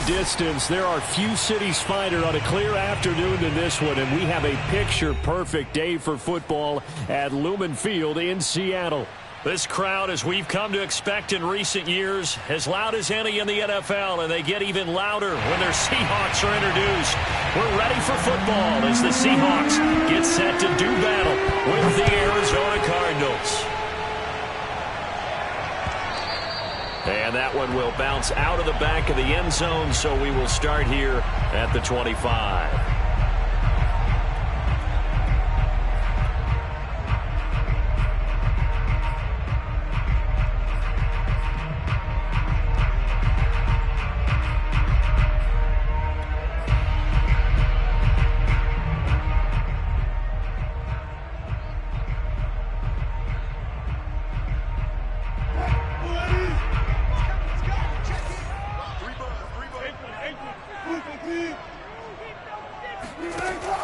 distance, there are few cities finer on a clear afternoon than this one, and we have a picture-perfect day for football at Lumen Field in Seattle. This crowd, as we've come to expect in recent years, as loud as any in the NFL, and they get even louder when their Seahawks are introduced. We're ready for football as the Seahawks get set to do battle with the Arizona Cardinals. And that one will bounce out of the back of the end zone, so we will start here at the 25.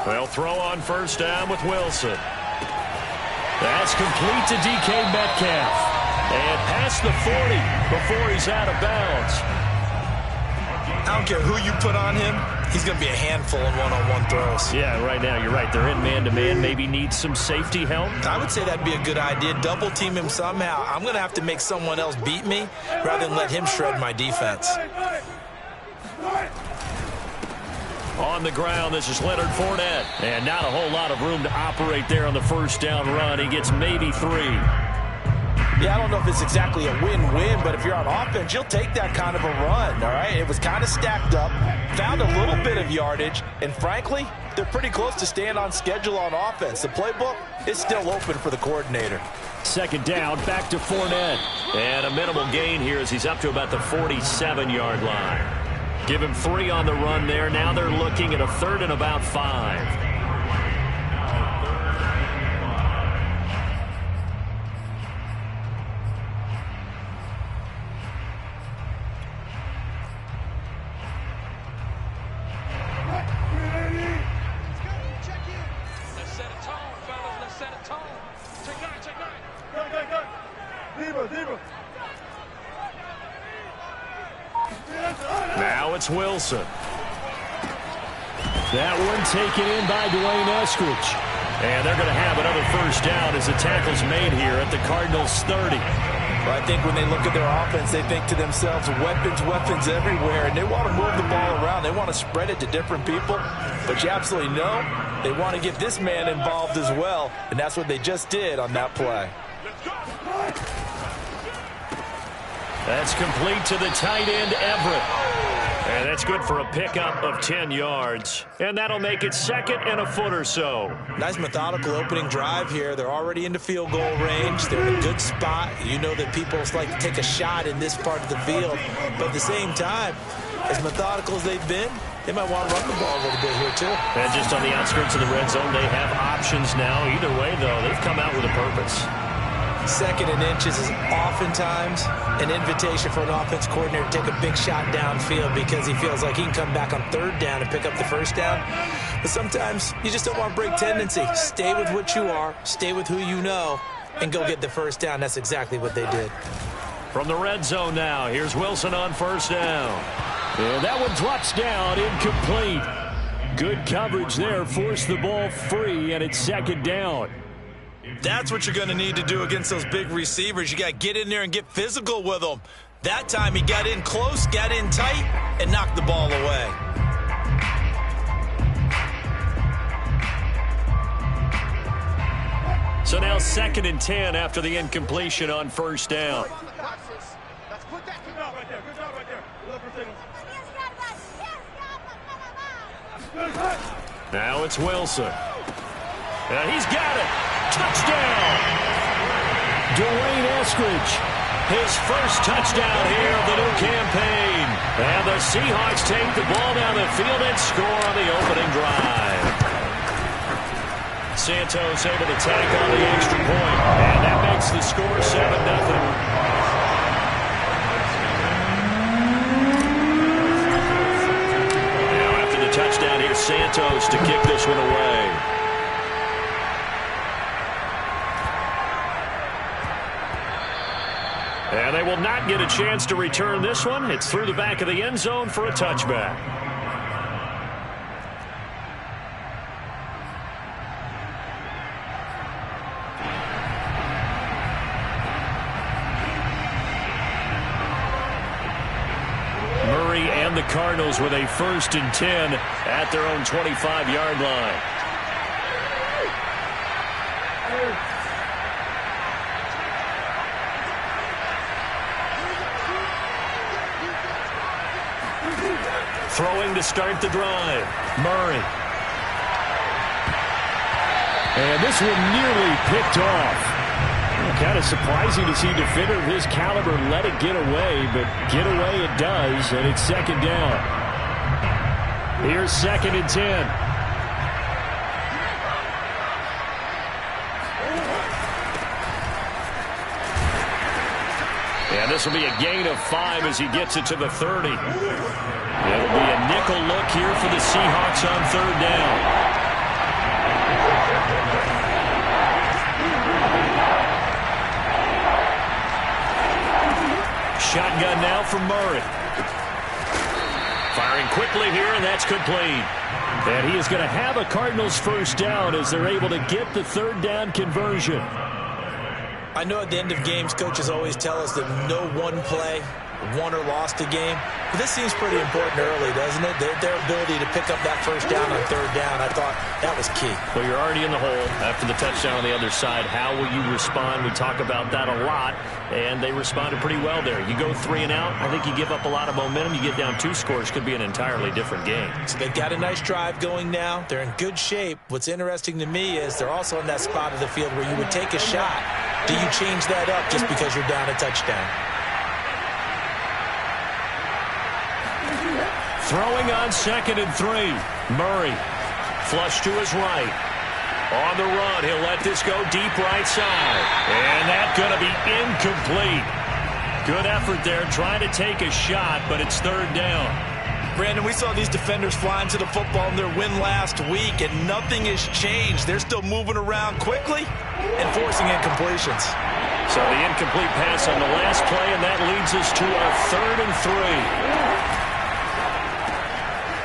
They'll throw on first down with Wilson. That's complete to DK Metcalf. And past the 40 before he's out of bounds. I don't care who you put on him. He's going to be a handful in one-on-one throws. Yeah, right now, you're right. They're in man-to-man. Maybe need some safety help. I would say that'd be a good idea. Double team him somehow. I'm going to have to make someone else beat me rather than let him shred my defense. On the ground, this is Leonard Fournette. And not a whole lot of room to operate there on the first down run. He gets maybe 3. Yeah, I don't know if it's exactly a win-win, but if you're on offense, you'll take that kind of a run, all right? It was kind of stacked up, found a little bit of yardage, and frankly, they're pretty close to staying on schedule on offense. The playbook is still open for the coordinator. Second down, back to Fournette. And a minimal gain here as he's up to about the 47-yard line. Give him 3 on the run there. Now they're looking at a 3rd and about 5. Now it's Wilson. That one taken in by Dwayne Eskridge. And they're going to have another first down as the tackle's made here at the Cardinals' 30. Well, I think when they look at their offense, they think to themselves, weapons, weapons everywhere, and they want to move the ball around. They want to spread it to different people. But you absolutely know they want to get this man involved as well, and that's what they just did on that play. That's complete to the tight end, Everett. And that's good for a pickup of 10 yards. And that'll make it 2nd and a foot or so. Nice methodical opening drive here. They're already into field goal range. They're in a good spot. You know that people like to take a shot in this part of the field. But at the same time, as methodical as they've been, they might want to run the ball a little bit here too. And just on the outskirts of the red zone, they have options now. Either way, though, they've come out with a purpose. 2nd and inches is oftentimes an invitation for an offense coordinator to take a big shot downfield because he feels like he can come back on 3rd down and pick up the first down. But sometimes you just don't want to break tendency. Stay with what you are, stay with who you know, and go get the first down. That's exactly what they did. From the red zone now, here's Wilson on first down. And that one drops down, incomplete. Good coverage there, forced the ball free, and it's 2nd down. That's what you're going to need to do against those big receivers. You got to get in there and get physical with them. That time he got in close, got in tight, and knocked the ball away. So now 2nd and 10 after the incompletion on first down. Now it's Wilson. And he's got it. Touchdown! Dwayne Eskridge, his first touchdown here of the new campaign. And the Seahawks take the ball down the field and score on the opening drive. Santos able to tack on the extra point. And that makes the score 7-0. Now after the touchdown, here's Santos to kick this one away. And they will not get a chance to return this one. It's through the back of the end zone for a touchback. Murray and the Cardinals with a 1st and 10 at their own 25-yard line. Throwing to start the drive. Murray. And this one nearly picked off. Kind of surprising to see a defender of his caliber let it get away, but get away it does, and it's 2nd down. Here's 2nd and 10. And this will be a gain of 5 as he gets it to the 30. It'll be a nickel look here for the Seahawks on 3rd down. Shotgun now from Murray. Firing quickly here, and that's complete. And he is going to have a Cardinals 1st down as they're able to get the 3rd down conversion. I know at the end of games, coaches always tell us that no one play won or lost a game. But this seems pretty important early, doesn't it? Their ability to pick up that 1st down on 3rd down, I thought that was key. Well, you're already in the hole after the touchdown on the other side. How will you respond? We talk about that a lot, and they responded pretty well there. You go 3 and out, I think you give up a lot of momentum. You get down 2 scores, could be an entirely different game. So they've got a nice drive going now. They're in good shape. What's interesting to me is they're also in that spot of the field where you would take a shot. Do you change that up just because you're down a touchdown? Throwing on 2nd and 3. Murray. Flush to his right. On the run, he'll let this go deep right side. And that's going to be incomplete. Good effort there, trying to take a shot, but it's 3rd down. Brandon, we saw these defenders flying to the football in their win last week, and nothing has changed. They're still moving around quickly and forcing incompletions. So the incomplete pass on the last play, and that leads us to a 3rd and 3.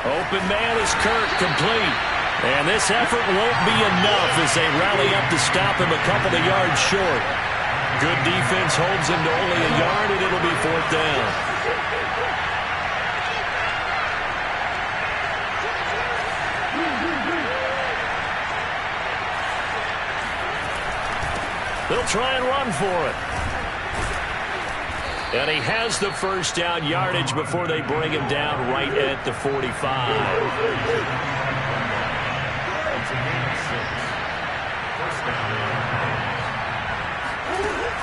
Open man is Kirk, complete. And this effort won't be enough as they rally up to stop him a couple of yards short. Good defense holds him to only a yard, and it'll be 4th down. They'll try and run for it. And he has the 1st down yardage before they bring him down right at the 45.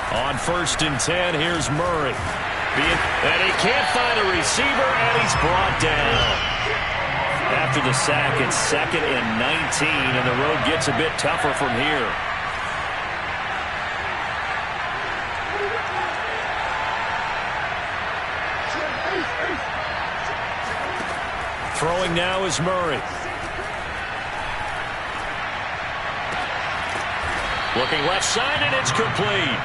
On 1st and 10, here's Murray. And he can't find a receiver, and he's brought down. After the sack, it's 2nd and 19, and the road gets a bit tougher from here. Throwing now is Murray. Looking left side, and it's complete.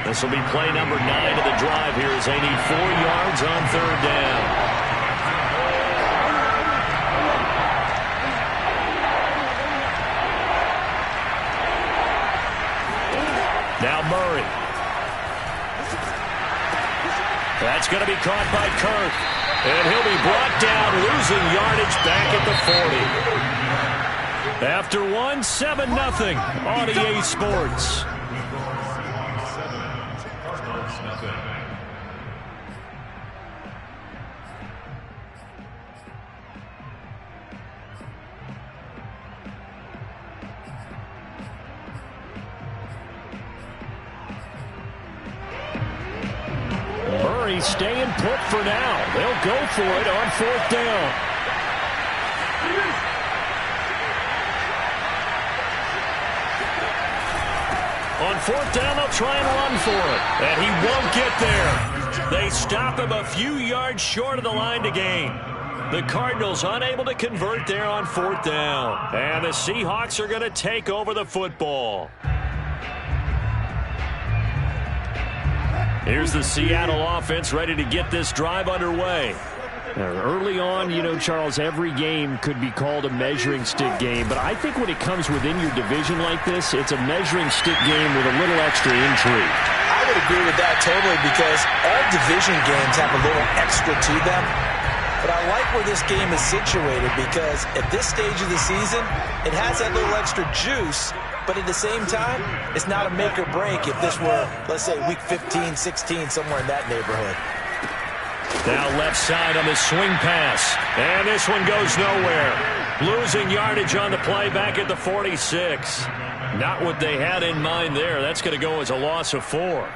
This will be play number 9 of the drive here as they need 4 yards on 3rd down. Now Murray. That's going to be caught by Kirk. And he'll be brought down, losing yardage back at the 40. After one, 7-0 on EA Sports. Murray staying put for now. They'll go for it on 4th down. On 4th down, they'll try and run for it. And he won't get there. They stop him a few yards short of the line to gain. The Cardinals unable to convert there on 4th down. And the Seahawks are going to take over the football. Here's the Seattle offense ready to get this drive underway. Early on, you know, Charles, every game could be called a measuring stick game, but I think when it comes within your division like this, it's a measuring stick game with a little extra intrigue. I would agree with that totally, because all division games have a little extra to them. But I like where this game is situated, because at this stage of the season, it has that little extra juice, but at the same time, it's not a make or break if this were, let's say, week 15, 16, somewhere in that neighborhood. Now left side on the swing pass. And this one goes nowhere. Losing yardage on the play back at the 46. Not what they had in mind there. That's going to go as a loss of 4.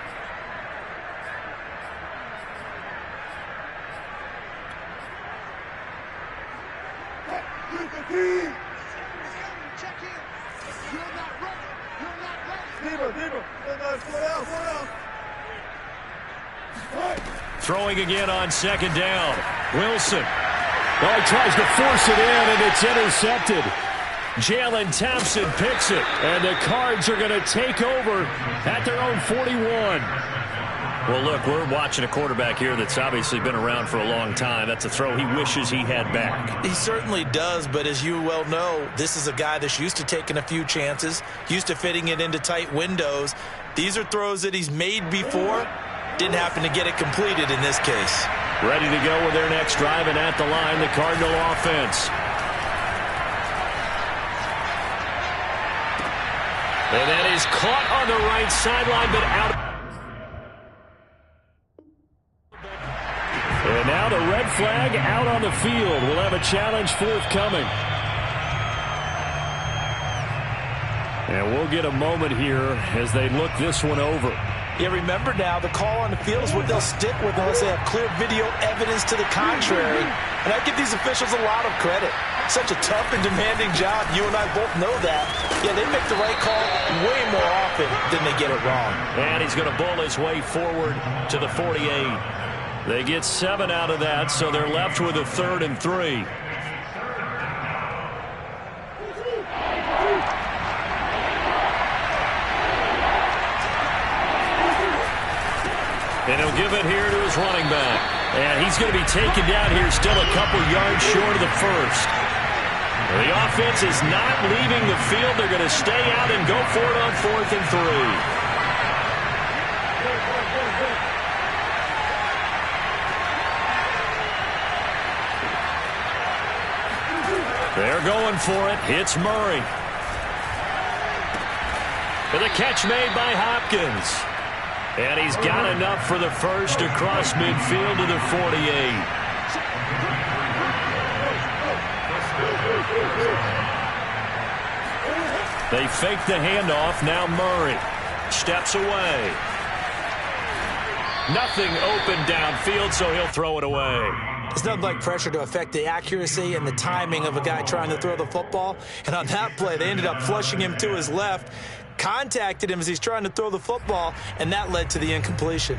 Throwing again on second down. Wilson. Oh, he tries to force it in, and it's intercepted. Jalen Thompson picks it, and the Cards are going to take over at their own 41. Well, look, we're watching a quarterback here that's obviously been around for a long time. That's a throw he wishes he had back. He certainly does, but as you well know, this is a guy that's used to taking a few chances, used to fitting it into tight windows. These are throws that he's made before. Didn't happen to get it completed in this case. Ready to go with their next drive, and at the line, the Cardinal offense. And that is caught on the right sideline, but out. And now the red flag out on the field. We'll have a challenge forthcoming. And we'll get a moment here as they look this one over. Yeah, remember now, the call on the field is what they'll stick with unless they have clear video evidence to the contrary. And I give these officials a lot of credit. Such a tough and demanding job. You and I both know that. Yeah, they make the right call way more often than they get it wrong. And he's going to bull his way forward to the 48. They get 7 out of that, so they're left with a 3rd and 3. And he'll give it here to his running back. And he's going to be taken down here still a couple yards short of the first. The offense is not leaving the field. They're going to stay out and go for it on 4th and 3. They're going for it. It's Murray. And the catch made by Hopkins. And he's got enough for the first across midfield to the 48. They fake the handoff. Now Murray steps away. Nothing open downfield, so he'll throw it away. It's nothing like pressure to affect the accuracy and the timing of a guy trying to throw the football. And on that play, they ended up flushing him to his left, contacted him as he's trying to throw the football, and that led to the incompletion.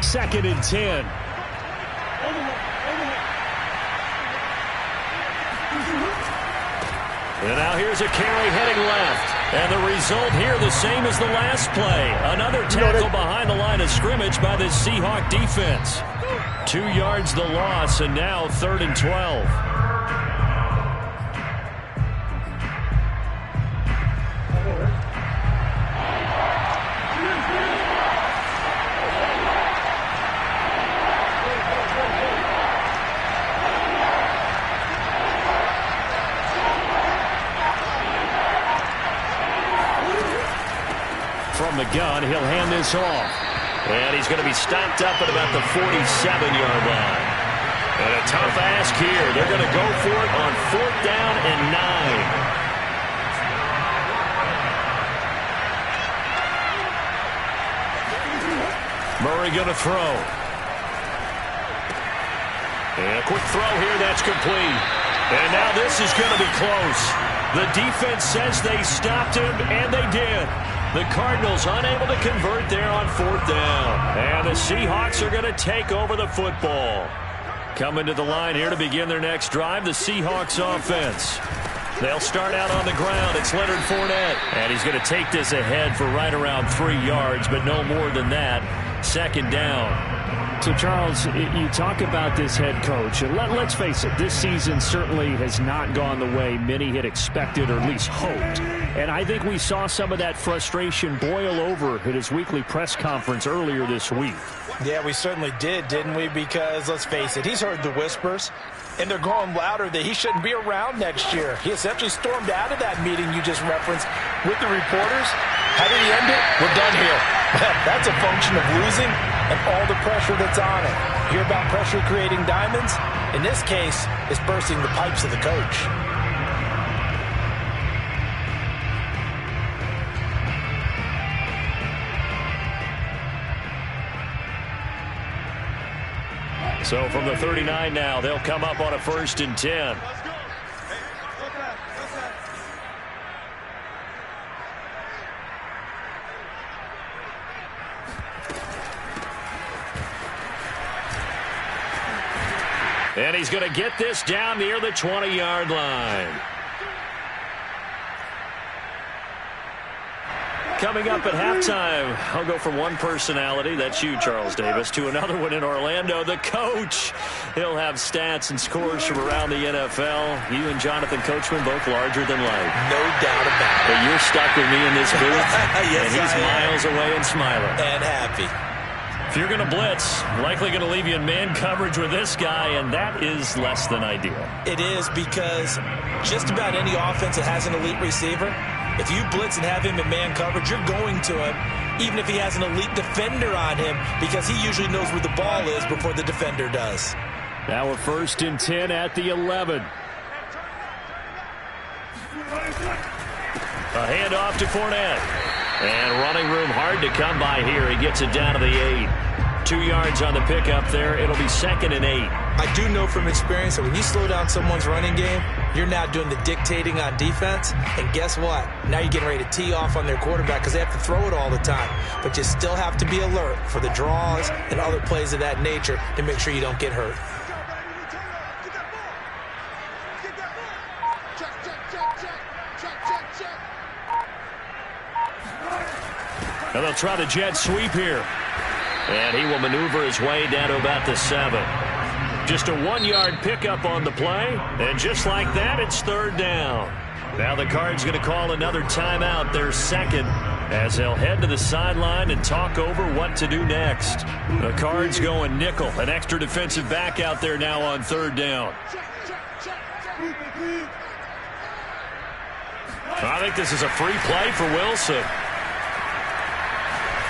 2nd and 10. And now here's a carry heading left. And the result here the same as the last play. Another tackle behind the line of scrimmage by the Seahawk defense. 2 yards the loss, and now 3rd and 12. From the gun, he'll hand this off. And he's going to be stopped up at about the 47-yard line. And a tough ask here. They're going to go for it on 4th down and 9. Murray going to throw. And a quick throw here. That's complete. And now this is going to be close. The defense says they stopped him, and they did. The Cardinals unable to convert there on 4th down. And the Seahawks are going to take over the football. Coming to the line here to begin their next drive, the Seahawks offense. They'll start out on the ground. It's Leonard Fournette. And he's going to take this ahead for right around 3 yards, but no more than that. Second down. So, Charles, you talk about this head coach, and let's face it, this season certainly has not gone the way many had expected or at least hoped. And I think we saw some of that frustration boil over at his weekly press conference earlier this week. Yeah, we certainly did, didn't we? Because, let's face it, he's heard the whispers, and they're going louder that he shouldn't be around next year. He essentially stormed out of that meeting you just referenced with the reporters. How did he end it? We're done here. Well, that's a function of losing and all the pressure that's on it. You hear about pressure creating diamonds? In this case, it's bursting the pipes of the coach. So from the 39 now, they'll come up on a 1st and 10. And he's going to get this down near the 20-yard line. Coming up at halftime, I'll go from one personality, that's you, Charles Davis, to another one in Orlando, the coach. He'll have stats and scores from around the NFL. You and Jonathan Coachman, both larger than life. No doubt about it. But you're stuck with me in this booth, yes, and he's miles away and smiling. And happy. If you're going to blitz, likely going to leave you in man coverage with this guy, and that is less than ideal. It is, because just about any offense that has an elite receiver, if you blitz and have him in man coverage, you're going to him, even if he has an elite defender on him, because he usually knows where the ball is before the defender does. Now a 1st and 10 at the 11. A handoff to Fournette. And running room hard to come by here. He gets it down to the 8. 2 yards on the pickup there. It'll be 2nd and 8. I do know from experience that when you slow down someone's running game, you're now doing the dictating on defense. And guess what? Now you're getting ready to tee off on their quarterback because they have to throw it all the time. But you still have to be alert for the draws and other plays of that nature to make sure you don't get hurt. Now they'll try the jet sweep here. And he will maneuver his way down to about the 7. Just a 1-yard pickup on the play. And just like that, it's 3rd down. Now the Cards going to call another timeout, their 2nd, as they'll head to the sideline and talk over what to do next. The Cards going nickel, an extra defensive back out there now on 3rd down. I think this is a free play for Wilson.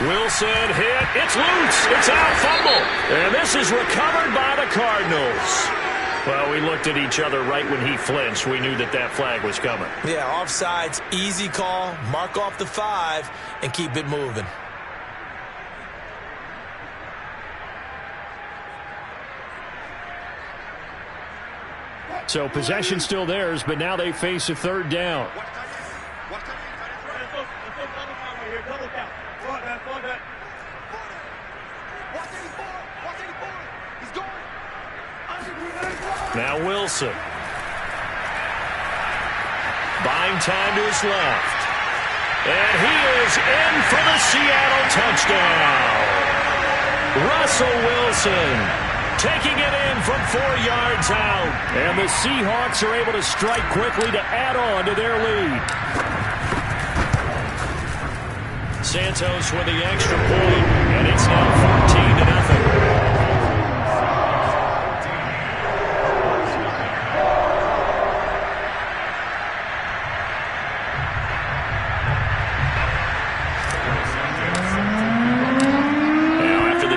Wilson hit. It's loose. It's out. Fumble. And this is recovered by the Cardinals. Well, we looked at each other right when he flinched. We knew that that flag was coming. Yeah, offsides, easy call. Mark off the 5 and keep it moving. So possession still theirs, but now they face a 3rd down. Now Wilson. Buying time to his left. And he is in for the Seattle touchdown. Russell Wilson taking it in from 4 yards out. And the Seahawks are able to strike quickly to add on to their lead. Santos with the extra point, and it's now 14-0.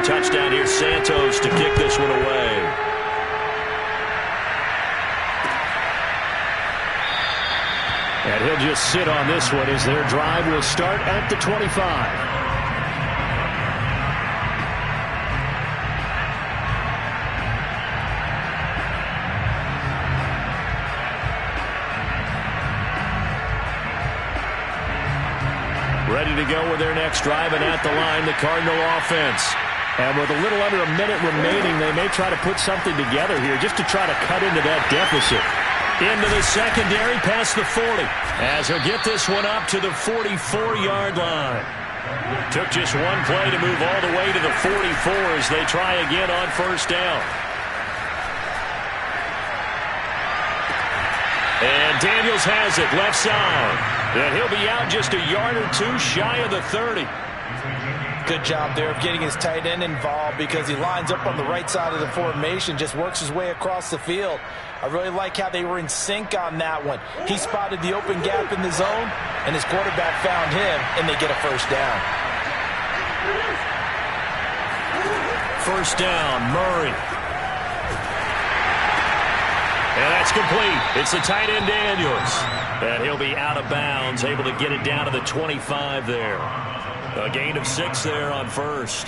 Touchdown here, Santos to kick this one away. And he'll just sit on this one as their drive will start at the 25. Ready to go with their next drive, and at the line, the Cardinal offense. And with a little under a minute remaining, they may try to put something together here just to try to cut into that deficit. Into the secondary past the 40. As he'll get this one up to the 44-yard line. Took just one play to move all the way to the 44 as they try again on first down. And Daniels has it left side. And he'll be out just a yard or two shy of the 30. Good job there of getting his tight end involved because he lines up on the right side of the formation, just works his way across the field. I really like how they were in sync on that one. He spotted the open gap in the zone, and his quarterback found him, and they get a first down. First down, Murray. And that's complete. It's the tight end Daniels. And he'll be out of bounds, able to get it down to the 25 there. A gain of 6 there on first.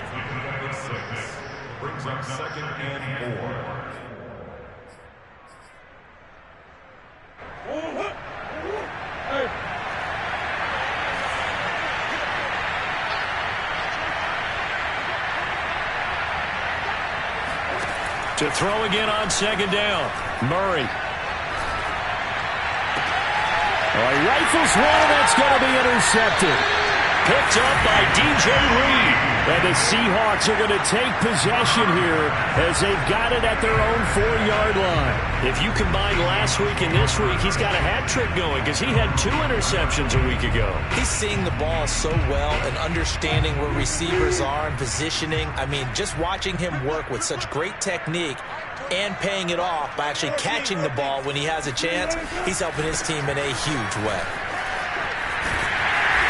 Brings up 2nd and 4. To throw again on 2nd down. Murray. He rifles one, and that's going to be intercepted. Picked up by DJ Reed. And the Seahawks are going to take possession here as they've got it at their own 4-yard line. If you combine last week and this week, he's got a hat trick going because he had 2 interceptions a week ago. He's seeing the ball so well and understanding where receivers are and positioning. I mean, just watching him work with such great technique and paying it off by actually catching the ball when he has a chance, he's helping his team in a huge way.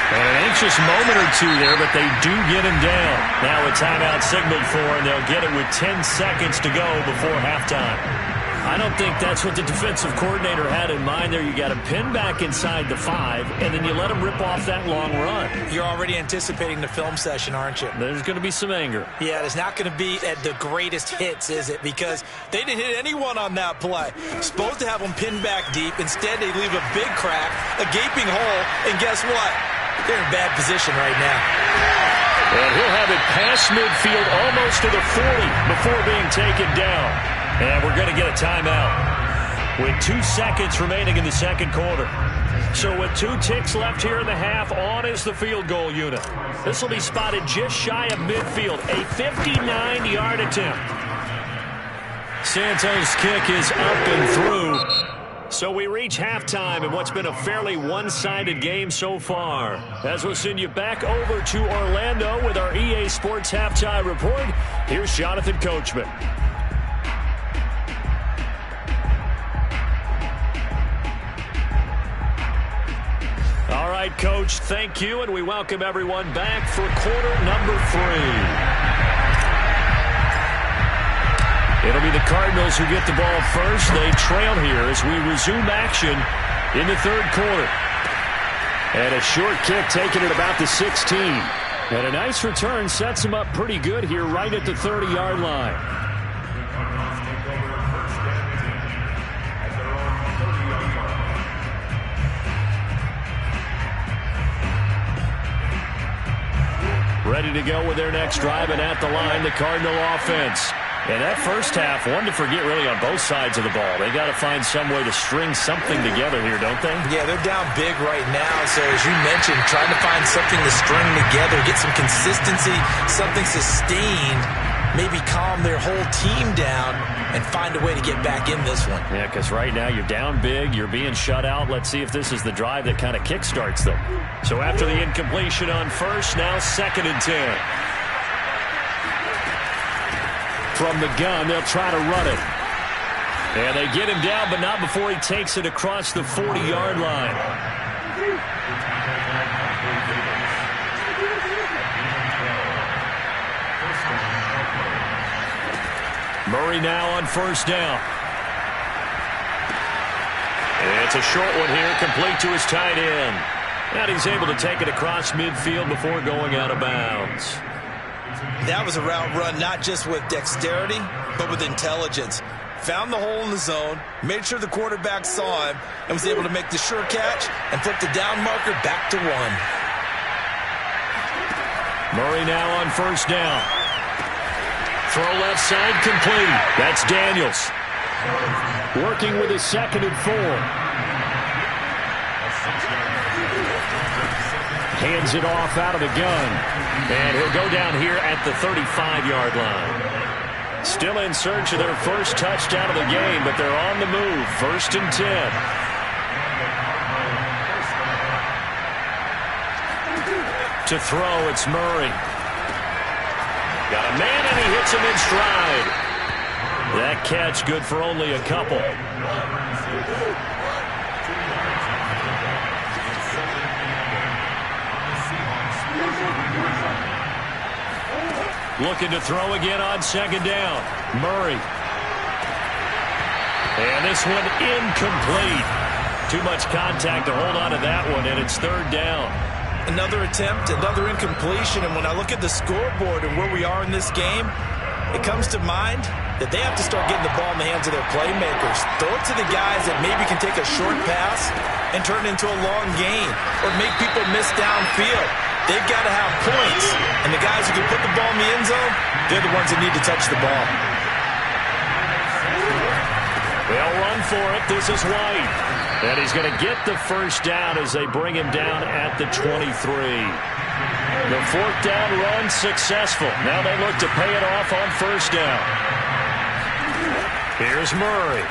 And an anxious moment or two there, but they do get him down. Now a timeout signaled for, and they'll get it with 10 seconds to go before halftime. I don't think that's what the defensive coordinator had in mind there. You got him pinned back inside the 5, and then you let him rip off that long run. You're already anticipating the film session, aren't you? There's going to be some anger. Yeah, it's not going to be at the greatest hits, is it? Because they didn't hit anyone on that play. Supposed to have them pinned back deep. Instead, they leave a big crack, a gaping hole, and guess what? They're in bad position right now. And he'll have it past midfield almost to the 40 before being taken down. And we're going to get a timeout with 2 seconds remaining in the second quarter. So with 2 ticks left here in the half, on is the field goal unit. This will be spotted just shy of midfield, a 59-yard attempt. Santos' kick is up and through. So we reach halftime in what's been a fairly one-sided game so far. As we'll send you back over to Orlando with our EA Sports Halftime Report, here's Jonathan Coachman. All right, Coach, thank you, and we welcome everyone back for quarter number 3. It'll be the Cardinals who get the ball first. They trail here as we resume action in the third quarter. And a short kick taken at about the 16. And a nice return sets him up pretty good here right at the 30-yard line. Ready to go with their next drive, and at the line, the Cardinal offense. And that first half, one to forget really on both sides of the ball. They got to find some way to string something together here, don't they? Yeah, they're down big right now. So as you mentioned, trying to find something to string together, get some consistency, something sustained, maybe calm their whole team down and find a way to get back in this one. Yeah, because right now you're down big, you're being shut out. Let's see if this is the drive that kind of kickstarts them. So after the incompletion on first, now 2nd and 10. From the gun, they'll try to run it. And they get him down, but not before he takes it across the 40-yard line. Murray now on first down. It's a short one here, complete to his tight end. And he's able to take it across midfield before going out of bounds. That was a route run not just with dexterity, but with intelligence. Found the hole in the zone, made sure the quarterback saw him, and was able to make the sure catch and flip the down marker back to 1. Murray now on first down. Throw left side complete. That's Daniels. Working with a 2nd and 4. Hands it off out of the gun. And he'll go down here at the 35-yard line. Still in search of their first touchdown of the game, but they're on the move. 1st and 10. To throw, it's Murray. Got a man, and he hits him in stride. That catch good for only a couple. Looking to throw again on 2nd down. Murray. And this one incomplete. Too much contact to hold on to that one, and it's 3rd down. Another attempt, another incompletion, and when I look at the scoreboard and where we are in this game, it comes to mind that they have to start getting the ball in the hands of their playmakers. Throw it to the guys that maybe can take a short pass and turn it into a long gain or make people miss downfield. They've got to have points, and the guys who can put the ball in the end zone, they're the ones that need to touch the ball. They'll run for it. This is White. And he's going to get the first down as they bring him down at the 23. The 4th down run successful. Now they look to pay it off on 1st down. Here's Murray.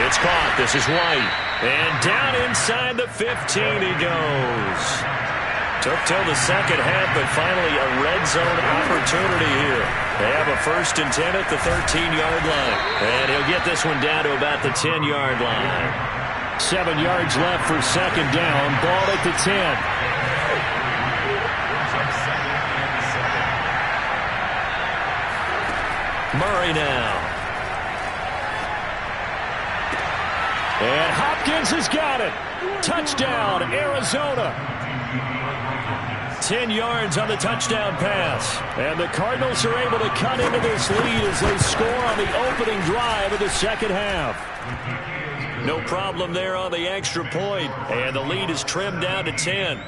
It's caught. This is White. And down inside the 15 he goes. Took till the 2nd half, but finally a red zone opportunity here. They have a 1st and 10 at the 13-yard line. And he'll get this one down to about the 10-yard line. 7 yards left for 2nd down. Ball at the 10. Murray now. And Hopkins has got it. Touchdown, Arizona. 10 yards on the touchdown pass. And the Cardinals are able to cut into this lead as they score on the opening drive of the 2nd half. No problem there on the extra point. And the lead is trimmed down to 10.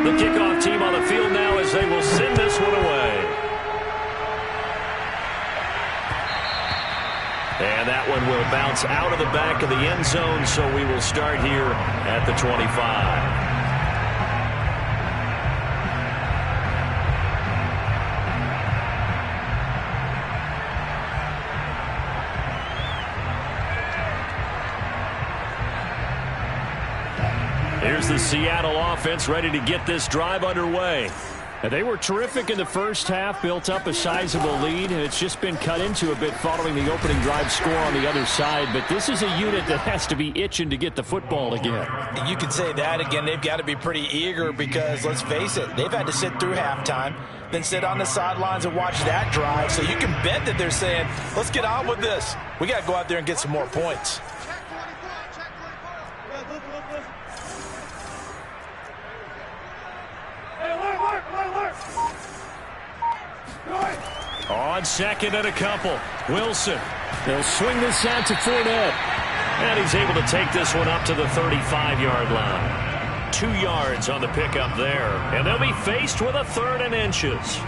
The kickoff team on the field now as they will send this one away. And that one will bounce out of the back of the end zone, so we will start here at the 25. Here's the Seattle offense ready to get this drive underway. And they were terrific in the first half, built up a sizable lead, and it's just been cut into a bit following the opening drive score on the other side. But this is a unit that has to be itching to get the football again. You can say that again. They've got to be pretty eager because, let's face it, they've had to sit through halftime, then sit on the sidelines and watch that drive. So you can bet that they're saying, let's get on with this. We got to go out there and get some more points. On 2nd and a couple, Wilson. They'll swing this out to Fournette. And he's able to take this one up to the 35-yard line. 2 yards on the pickup there. And they'll be faced with a 3rd and inches.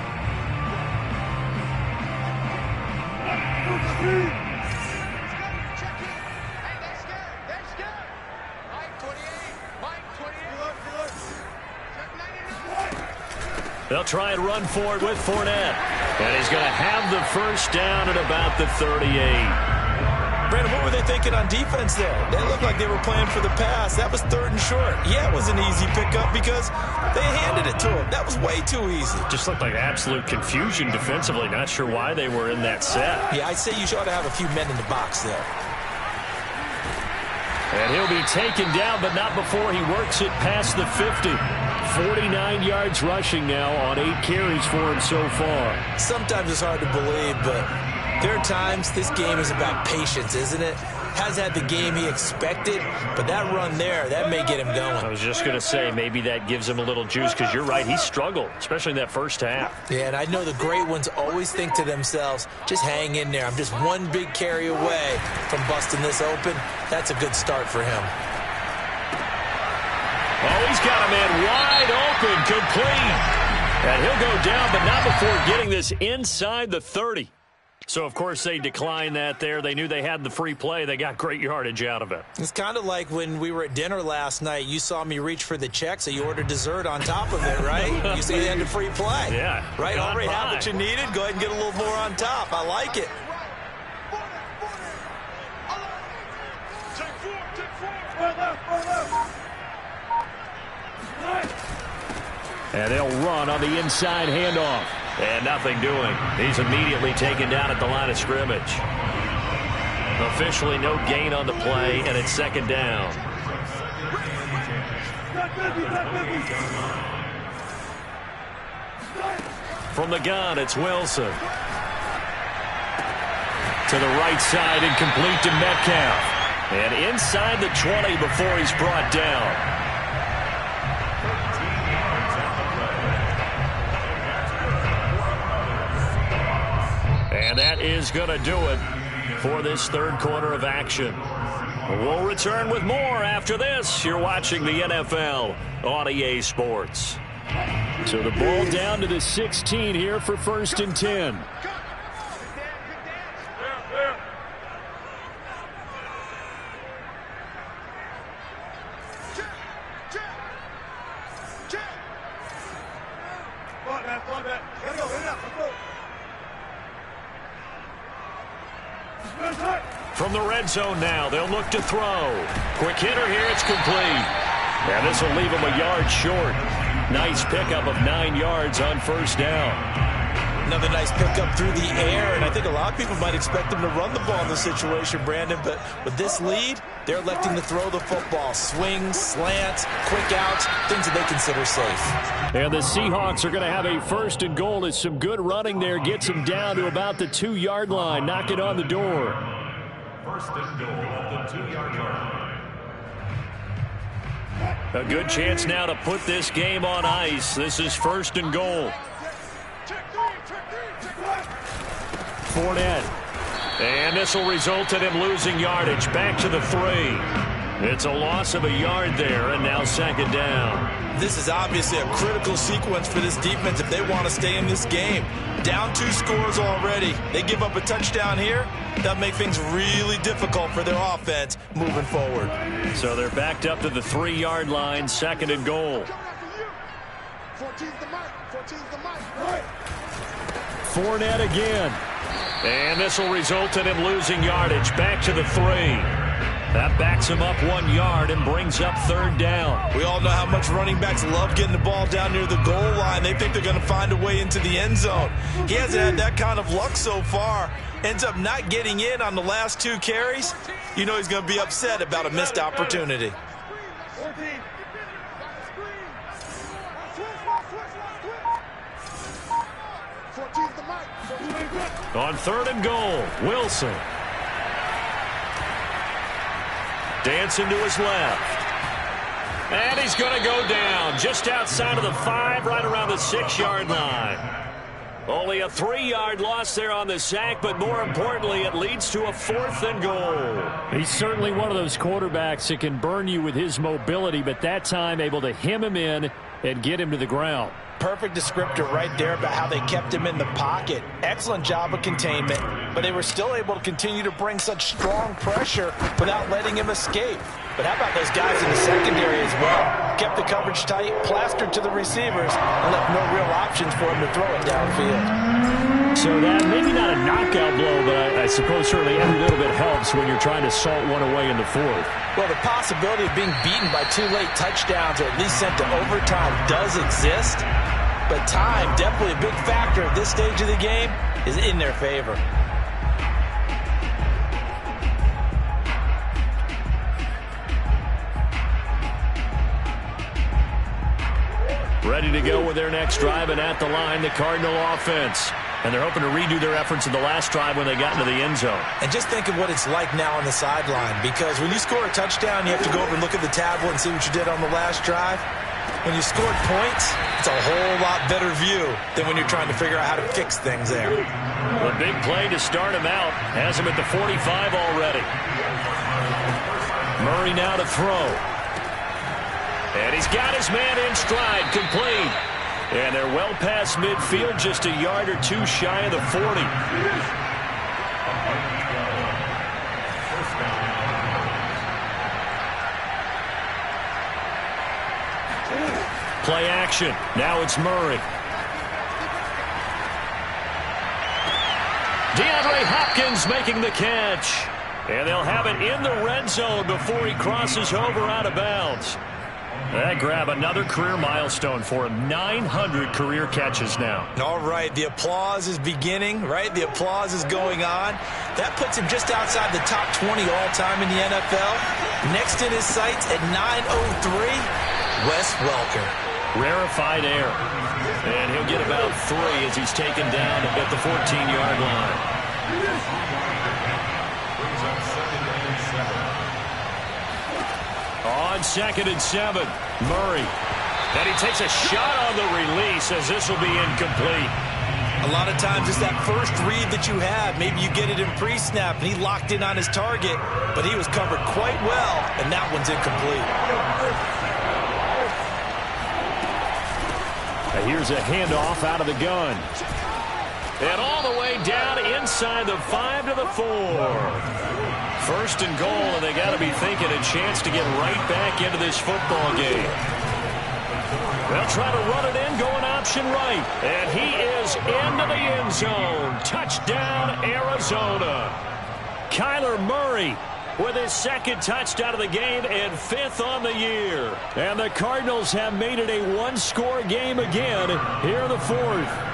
They'll try and run for it with Fournette. And he's going to have the first down at about the 38. Brandon, what were they thinking on defense there? They looked like they were playing for the pass. That was 3rd and short. Yeah, it was an easy pickup because they handed it to him. That was way too easy. Just looked like absolute confusion defensively. Not sure why they were in that set. Yeah, I'd say you ought to have a few men in the box there. And he'll be taken down, but not before he works it past the 50. 49 yards rushing now on 8 carries for him so far. Sometimes it's hard to believe, but there are times this game is about patience, isn't it? has had the game he expected, but that run there, that may get him going. I was just going to say, maybe that gives him a little juice, because you're right, he struggled, especially in that first half. Yeah, and I know the great ones always think to themselves, just hang in there. I'm just one big carry away from busting this open. That's a good start for him. Oh, he's got a man wide open, complete. And he'll go down, but not before getting this inside the 30. So, of course, they declined that there. They knew they had the free play. They got great yardage out of it. It's kind of like when we were at dinner last night. You saw me reach for the check, so you ordered dessert on top of it, right? You see they had the free play. Yeah. Right? Already have what you needed. Go ahead and get a little more on top. I like it. And they'll run on the inside handoff. And nothing doing. He's immediately taken down at the line of scrimmage. Officially no gain on the play, and it's second down. From the gun, it's Wilson. To the right side, incomplete to Metcalf. And inside the 20 before he's brought down. And that is going to do it for this third quarter of action. We'll return with more after this. You're watching the NFL on EA Sports. So the ball down to the 16 here for 1st and 10. From the red zone now, they'll look to throw. Quick hitter here, it's complete. And this will leave him a yard short. Nice pickup of 9 yards on first down. Another nice pickup through the air, and I think a lot of people might expect them to run the ball in this situation, Brandon, but with this lead, they're electing to throw the football. Swings, slants, quick outs, things that they consider safe. And the Seahawks are going to have a 1st and goal as some good running there gets them down to about the 2-yard line. Knock it on the door. 1st and goal at the 2-yard line. A good chance now to put this game on ice. This is 1st and goal. Fournette. And this will result in him losing yardage. Back to the 3. It's a loss of a yard there, and now second down. This is obviously a critical sequence for this defense if they want to stay in this game. Down 2 scores already. They give up a touchdown here. That'll make things really difficult for their offense moving forward. So they're backed up to the 3-yard line, 2nd and goal. Fournette again. And this will result in him losing yardage. Back to the 3. That backs him up 1 yard and brings up 3rd down. We all know how much running backs love getting the ball down near the goal line. They think they're going to find a way into the end zone. He hasn't had that kind of luck so far. Ends up not getting in on the last 2 carries. You know he's going to be upset about a missed opportunity. On 3rd and goal, Wilson. Dancing to his left. And he's going to go down just outside of the 5, right around the 6-yard line. Only a 3-yard loss there on the sack, but more importantly, it leads to a 4th and goal. He's certainly one of those quarterbacks that can burn you with his mobility, but that time able to hem him in and get him to the ground. Perfect descriptor right there about how they kept him in the pocket. Excellent job of containment, but they were still able to continue to bring such strong pressure without letting him escape. But how about those guys in the secondary as well? Kept the coverage tight, plastered to the receivers, and left no real options for him to throw it downfield. So that maybe not a knockout blow, but I suppose certainly every little bit helps when you're trying to salt one away in the 4th. Well, the possibility of being beaten by 2 late touchdowns or at least sent to overtime does exist. But time, definitely a big factor at this stage of the game, is in their favor. Ready to go with their next drive, and at the line, the Cardinal offense. And they're hoping to redo their efforts in the last drive when they got into the end zone. And just think of what it's like now on the sideline, because when you score a touchdown, you have to go over and look at the tablet and see what you did on the last drive. When you scored points, it's a whole lot better view than when you're trying to figure out how to fix things there. The big play to start him out has him at the 45 already. Murray now to throw. And he's got his man in stride, complete. And they're well past midfield, just a yard or two shy of the 40. Play action. Now it's Murray. DeAndre Hopkins making the catch. And they'll have it in the red zone before he crosses over out of bounds. That grab, another career milestone for him. 900 career catches now. All right, the applause is beginning, right? The applause is going on. That puts him just outside the top 20 all-time in the NFL. Next in his sights at 903, Wes Welker. Rarefied air. And he'll get about 3 as he's taken down at the 14-yard line. On 2nd and 7, Murray. And he takes a shot on the release as this will be incomplete. A lot of times it's that first read that you have. Maybe you get it in pre-snap, and he locked in on his target, but he was covered quite well, and that one's incomplete. Here's a handoff out of the gun. And all the way down inside the 5 to the 4. 1st and goal, and they got to be thinking a chance to get right back into this football game. They'll try to run it in, going option right. And he is into the end zone. Touchdown, Arizona. Kyler Murray with his 2nd touchdown of the game and 5th on the year. And the Cardinals have made it a one-score game again here in the 4th.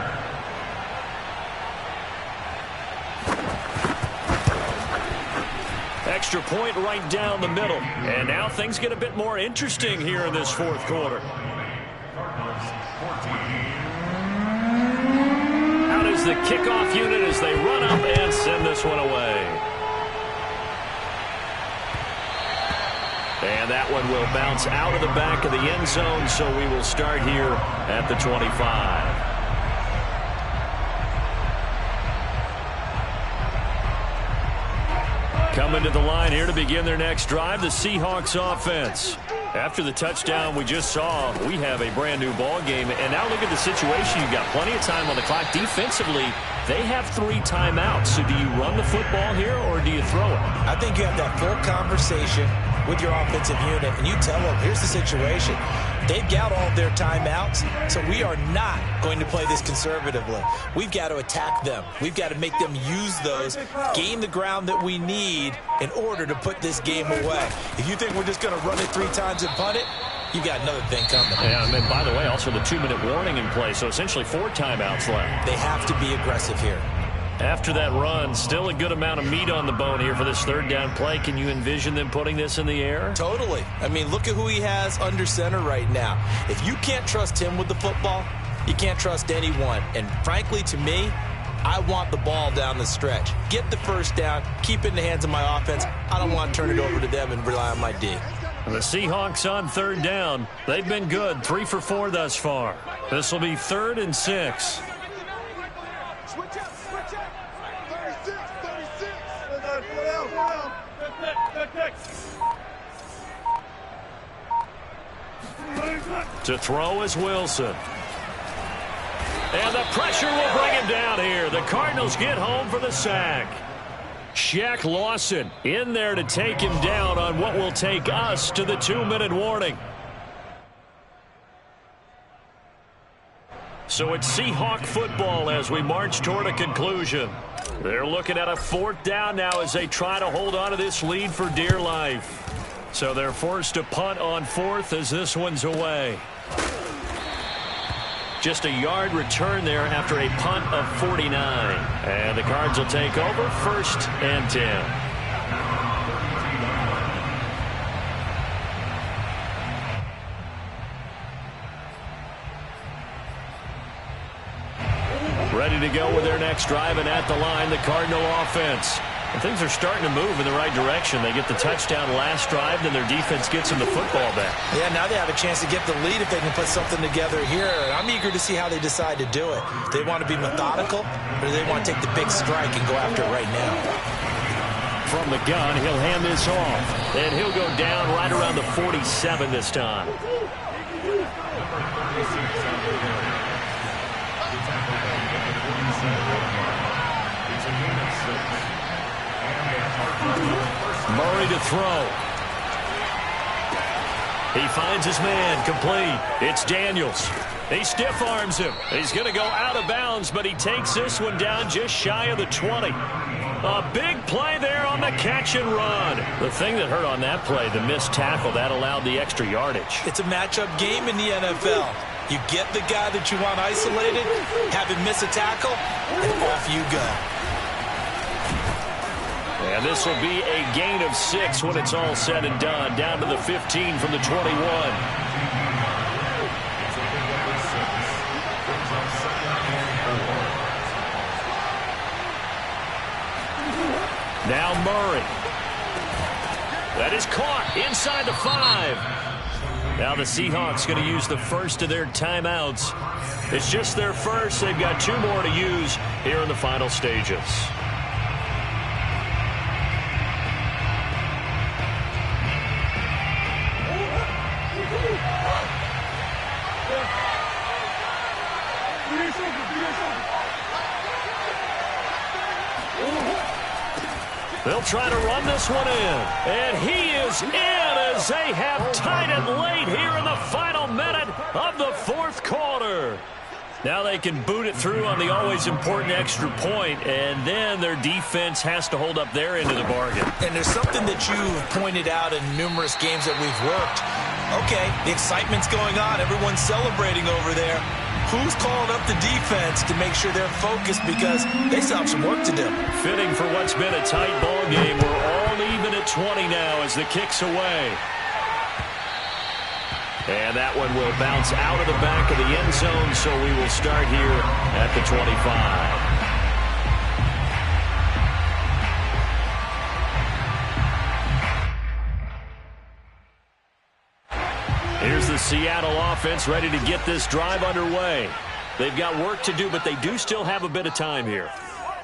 Extra point right down the middle. And now things get a bit more interesting here in this 4th quarter. Out is the kickoff unit as they run up and send this one away. And that one will bounce out of the back of the end zone, so we will start here at the 25. Coming to the line here to begin their next drive, the Seahawks offense. After the touchdown we just saw, we have a brand-new ball game. And now look at the situation. You've got plenty of time on the clock. Defensively, they have 3 timeouts. So do you run the football here or do you throw it? I think you have that full conversation with your offensive unit, and you tell them, here's the situation. They've got all of their timeouts, so we are not going to play this conservatively. We've got to attack them. We've got to make them use those, gain the ground that we need in order to put this game away. If you think we're just going to run it 3 times and punt it, you got another thing coming. Yeah, and then, by the way, also the 2-minute warning in play, so essentially 4 timeouts left. They have to be aggressive here. After that run, still a good amount of meat on the bone here for this 3rd down play. Can you envision them putting this in the air? Totally. I mean, look at who he has under center right now. If you can't trust him with the football, you can't trust anyone. And frankly, to me, I want the ball down the stretch. Get the 1st down, keep it in the hands of my offense. I don't want to turn it over to them and rely on my D. The Seahawks on 3rd down. They've been good, 3 for 4 thus far. This will be 3rd and 6. To throw is Wilson. And the pressure will bring him down here. The Cardinals get home for the sack. Shaq Lawson in there to take him down on what will take us to the 2-minute warning. So it's Seahawk football as we march toward a conclusion. They're looking at a 4th down now as they try to hold on to this lead for dear life. So they're forced to punt on 4th as this one's away. Just a yard return there after a punt of 49. And the Cards will take over 1st and 10. Ready ready to go with their next drive, and at the line, the Cardinal offense. And things are starting to move in the right direction. They get the touchdown last drive, then their defense gets them the football back. Yeah, now they have a chance to get the lead if they can put something together here. I'm eager to see how they decide to do it. Do they want to be methodical, or do they want to take the big strike and go after it right now? From the gun, he'll hand this off. And he'll go down right around the 47 this time. Murray to throw. He finds his man, complete. It's Daniels. He stiff arms him. He's going to go out of bounds, but he takes this one down just shy of the 20. A big play there on the catch and run. The thing that hurt on that play, the missed tackle, that allowed the extra yardage. It's a matchup game in the NFL. You get the guy that you want isolated, have him miss a tackle, and off you go. And this will be a gain of 6 when it's all said and done. Down to the 15 from the 21. Now Murray. That is caught inside the 5. Now the Seahawks going to use the first of their timeouts. It's just their first. They've got 2 more to use here in the final stages. They'll try to run this one in. And he is in as they have tied it late here in the final minute of the 4th quarter. Now they can boot it through on the always important extra point, and then their defense has to hold up their end of the bargain. And there's something that you've pointed out in numerous games that we've worked. Okay, the excitement's going on. Everyone's celebrating over there. Who's calling up the defense to make sure they're focused, because they still have some work to do? Fitting for what's been a tight ball game. We're all even at 20 now as the kick's away. And that one will bounce out of the back of the end zone, so we will start here at the 25. Here's the Seattle offense ready to get this drive underway. They've got work to do, but they do still have a bit of time here.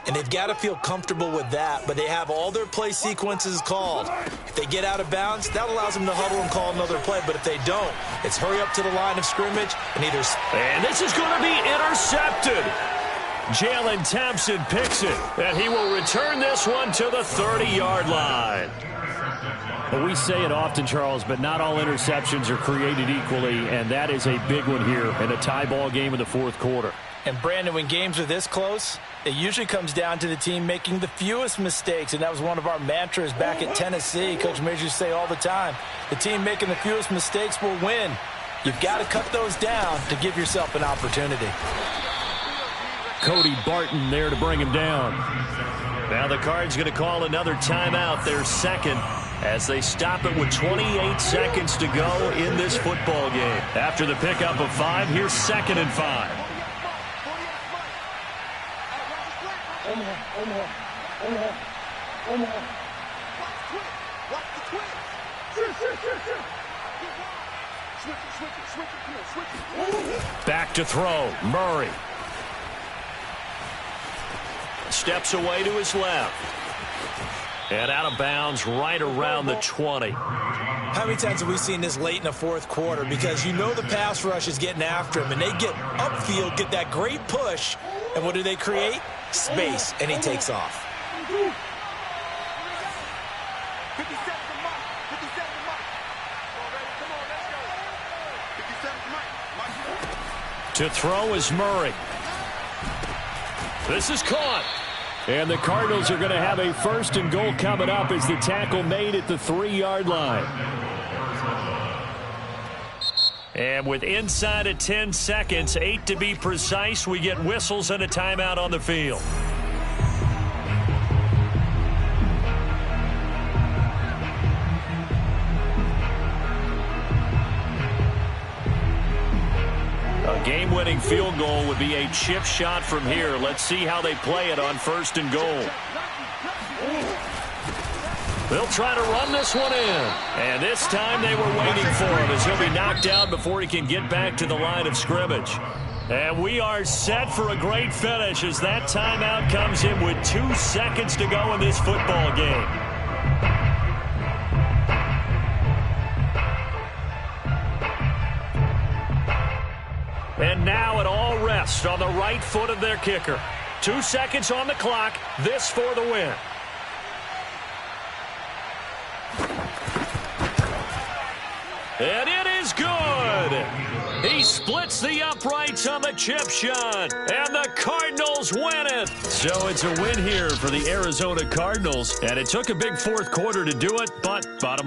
And they've got to feel comfortable with that, but they have all their play sequences called. If they get out of bounds, that allows them to huddle and call another play, but if they don't, it's hurry up to the line of scrimmage and either... And this is going to be intercepted. Jalen Thompson picks it, and he will return this one to the 30-yard line. Well, we say it often, Charles, but not all interceptions are created equally, and that is a big one here in a tie ball game in the 4th quarter. And, Brandon, when games are this close, it usually comes down to the team making the fewest mistakes, and that was one of our mantras back at Tennessee. Coach Mears used to say all the time, the team making the fewest mistakes will win. You've got to cut those down to give yourself an opportunity. Cody Barton there to bring him down. Now the Cards going to call another timeout, their second, as they stop it with 28 seconds to go in this football game. After the pickup of 5, here's 2nd and 5. Back to throw, Murray. Steps away to his left. And out of bounds right around the 20. How many times have we seen this late in the 4th quarter? Because you know the pass rush is getting after him, and they get upfield, get that great push, and what do they create? Space, and he takes off. To throw is Murray. This is caught. And the Cardinals are going to have a 1st and goal coming up as the tackle made at the 3-yard line. And with inside of 10 seconds, 8 to be precise, we get whistles and a timeout on the field. A game-winning field goal would be a chip shot from here. Let's see how they play it on 1st and goal. They'll try to run this one in. And this time they were waiting for him as he'll be knocked down before he can get back to the line of scrimmage. And we are set for a great finish as that timeout comes in with 2 seconds to go in this football game. And now it all rests on the right foot of their kicker. 2 seconds on the clock. This for the win. And it is good. He splits the uprights on the chip shot. And the Cardinals win it. So it's a win here for the Arizona Cardinals. And it took a big 4th quarter to do it, but bottom line.